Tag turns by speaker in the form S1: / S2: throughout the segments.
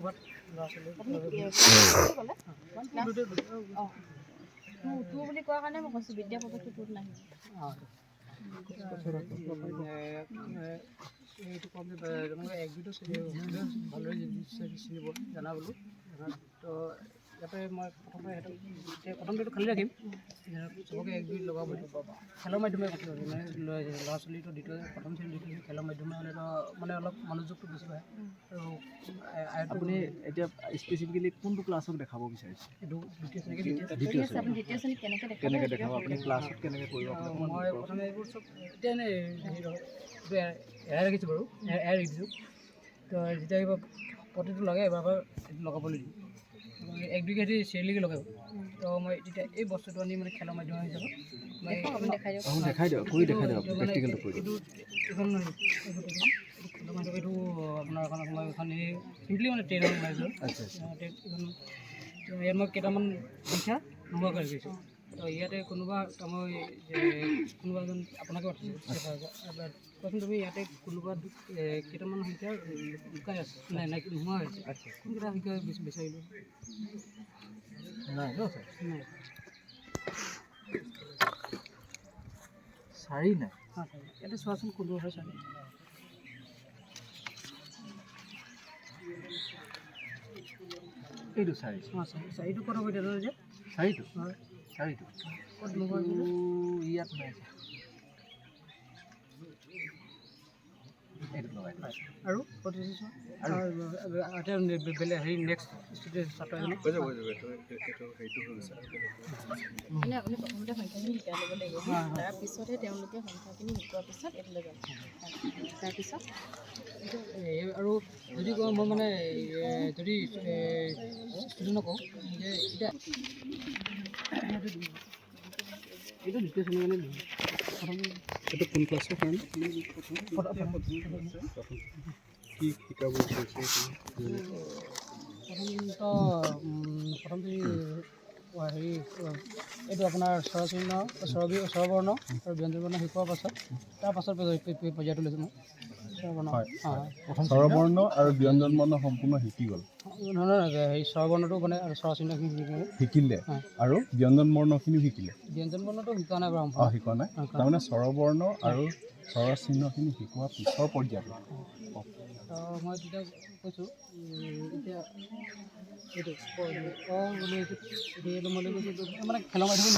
S1: ক'ৰবাত ল'ৰা ছোৱালী
S2: আপুনি কি ক'লে তু বুলি কোৱাৰ কাৰণে মই কৈছোঁ বিদ্যা প্ৰজেক্টটো তুত নাহিব।
S1: এইটো কম তোমালোকে এক দুইটো ভালদৰে চিনিব জানা বোলো তো ইয়াতে মই প্ৰথমটো খালী ৰাখিম চবকে এক দুই লগাব খেলৰ মাধ্যমে কথা মানে ল'ৰা ছোৱালীটো দ্বিতীয় প্ৰথম শ্ৰেণী দ্বিতীয় খেলৰ মাধ্যমে হ'লেতো মানে অলপ মনোযোগটো বেছি হয় আৰু
S3: আপুনি এতিয়া স্পেচিফিকেলি কোনটো ক্লাছক দেখাব বিচাৰিছে?
S1: এইটো দ্বিতীয় শ্ৰেণীকে
S2: আপুনি দ্বিতীয় শ্ৰেণীত
S3: কেনেকৈ দেখাব আপুনি ক্লাছত কেনেকৈ কৰিব
S1: মই প্ৰথমে এইবোৰ চব এতিয়া এনেই এৰাই ৰাখিছোঁ বাৰু এৰাই ৰাখিছোঁ তো যেতিয়া এইবাৰ প্ৰতিটো লগাই এবাৰ এইটো লগাবলৈ দিম এক দুই কেজি চিৰিয়েলিকৈ লগাব তো মই তেতিয়া এই বস্তুটো আনি মানে খেলৰ মাধ্যম হিচাপত
S3: দেখাই দিয়ক কৰি দেখাই দিয়ক প্ৰেক্টিকেলটো কৰি
S1: এইটো এইখন খেলৰ মাধ্যম এইটো আপোনাৰ এখন মই এখন এই চিম্পলি মানে ট্ৰেইনৰ বনাইছোঁ এইখন ইয়াত মই কেইটামান পইচা নোহোৱা কৰি গৈছোঁ তো ইয়াতে কোনোবা মই কোনোবা এজন আপোনাকে কোৱাচোন তুমি ইয়াতে কোনোবা কেইটামান সংখ্যা লুকাই আছে নাই নোহোৱা হৈছে কোনকেইটা সংখ্যা বিচাৰিলোঁ
S3: নাই ন
S1: নাই
S3: চাৰি নাই
S1: ইয়াতে চোৱাচোন কোনটো হয় চাৰি
S3: এইটো চাৰি
S1: চাৰিটো ক'ত হ'ব এতিয়া যে
S3: চাৰিটো
S1: হয়
S3: চাৰিটো
S1: ক'ত নোহোৱা
S3: ইয়াত নাই এইটো লগাই দিওঁ
S1: আৰু প্ৰতিষ্ঠিত বেলেগ হেৰি নেক্সট ছাত্ৰ
S2: মানে আপুনি প্ৰথমতে সংখ্যাখিনি শিকাই ল'ব লাগিব তাৰপিছতহে তেওঁলোকে সংখ্যাখিনি শিকোৱাৰ পিছত এইটোলৈ যাব তাৰপিছত
S1: আৰু যদি কওঁ মই মানে যদি ষ্টুডেণ্টক কওঁ যে এতিয়া এইটো দ্বিতীয় শ্ৰেণীৰ কাৰণে প্ৰথম
S3: এইটো কোন ক্লাছৰ কাৰণে কি শিকাব বিচাৰিছে
S1: প্ৰথমটো হেৰি এইটো আপোনাৰ স্বৰচিহ্ন স্বৰবৰ্ণ আৰু ব্যঞ্জনবৰ্ণ শিকোৱাৰ পাছত তাৰ পাছত পৰ্যায়টো লৈছোঁ মই
S3: স্বৰবৰ্ণ আৰু ব্যঞ্জন বৰ্ণ সম্পূৰ্ণ শিকি গ'ল
S1: নহয় হেৰি স্বৰবৰ্ণটো মানে স্বৰচিহ্নখিনি
S3: শিকিলে আৰু ব্যঞ্জন বৰ্ণখিনিও শিকিলে
S1: ব্যঞ্জন বৰ্ণটো শিকোৱা নাই বাৰু
S3: শিকোৱা নাই তাৰমানে স্বৰবৰ্ণ আৰু স্বৰচিহ্নখিনি শিকোৱাৰ পিছৰ পৰ্যায়টো
S1: মই তেতিয়া কৈছোঁ এতিয়া এইটো এইটো মই কৈছোঁ মানে খেলৰ মাধ্যমে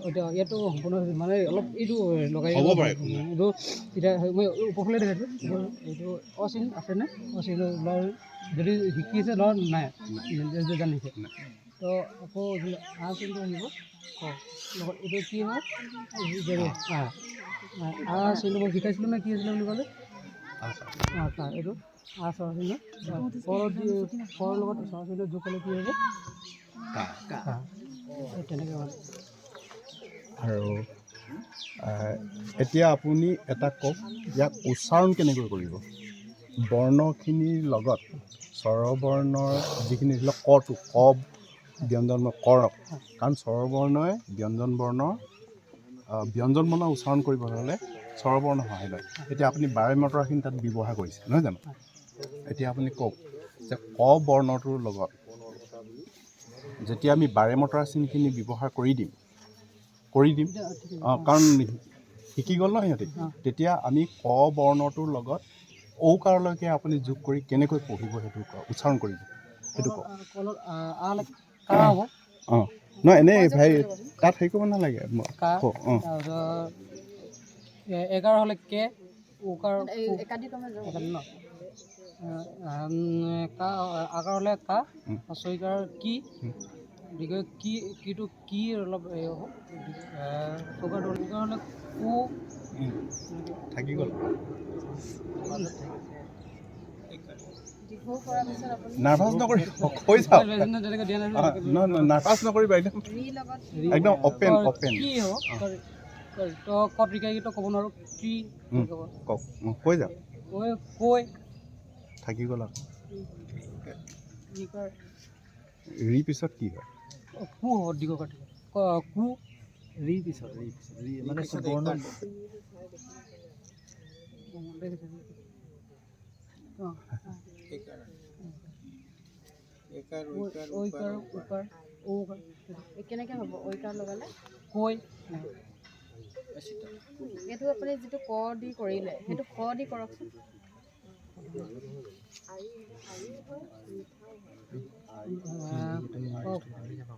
S1: এতিয়া ইয়াতো সম্পূৰ্ণ মানে অলপ এইটো লগাই হ'ব পাৰে এইটো এতিয়া মই উপফালে দেখাইছোঁ এইটো অচিন আছেনে অচিন যদি শিকিছে ল'ৰা নাই জানিছে তো আকৌ চিনটো আহিব লগত এইটো কি হয় চিনটো মই শিকাইছিলোঁ নে কি আছিলে বুলি ক'লে এইটো স্বৰচিহ্ন ফৰ লগত স্বৰচিহ্ন যোগ হ'লে কি হ'ব তেনেকৈ মানে
S3: আৰু এতিয়া আপুনি এটা কওক ইয়াক উচ্চাৰণ কেনেকৈ কৰিব বৰ্ণখিনিৰ লগত স্বৰবৰ্ণৰ যিখিনি ধৰি লওক কটো ক ব্যঞ্জন কৰক কাৰণ স্বৰবৰ্ণই ব্যঞ্জন বৰ্ণ উচ্চাৰণ কৰিবলৈ হ'লে স্বৰবৰ্ণ সহায় লয় এতিয়া আপুনি বাৰে মটৰাখিনি তাত ব্যৱহাৰ কৰিছে নহয় জানো এতিয়া আপুনি কওক যে ক বৰ্ণটোৰ লগত যেতিয়া আমি বাৰে মটৰা চিনখিনি ব্যৱহাৰ কৰি দিম কাৰণ শিকি গ'ল ন সিহঁতে তেতিয়া আমি ক বৰ্ণটোৰ লগত ঔকাৰলৈকে আপুনি যোগ কৰি কেনেকৈ পঢ়িব সেইটো উচ্চাৰণ কৰিব সেইটো কওক নহয় এনেই ভাই তাত হেৰি কৰিব নালাগে
S1: এগাৰ হ'লে কে উকাৰ ন আকাৰ হ'লে কা ছয়কাৰ কি গতিকে কিটো কি অলপ হ'ব চৌকাৰ হ'লে কু
S3: থাকি গ'ল নাৰ্ভাছ নকৰি কৈ যাওক নাৰ্ভাছ নকৰিবা একদম অপেন
S1: কি হ'ব তো কত ৰিকাইটো ক'ব নোৱাৰোঁ কি
S3: কওক কৈ যাওক
S1: কৈ
S3: থাকি গ'ল ৰি পিছত কি হয়
S1: কু হ'ব দীঘ কাটি কু ৰি পিছত মানে বৰ্ণ ঐকাৰ উকাৰ ঔকাৰ
S2: কেনেকৈ হ'ব ঐকাৰ লগালে
S1: কৈ
S2: এইটো আপুনি যিটো ক দি কৰিলে সেইটো ক দি কৰকচোন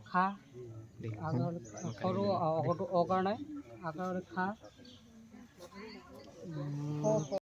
S1: খা আগৰ সৰু অকাৰ নাই আকাৰ খা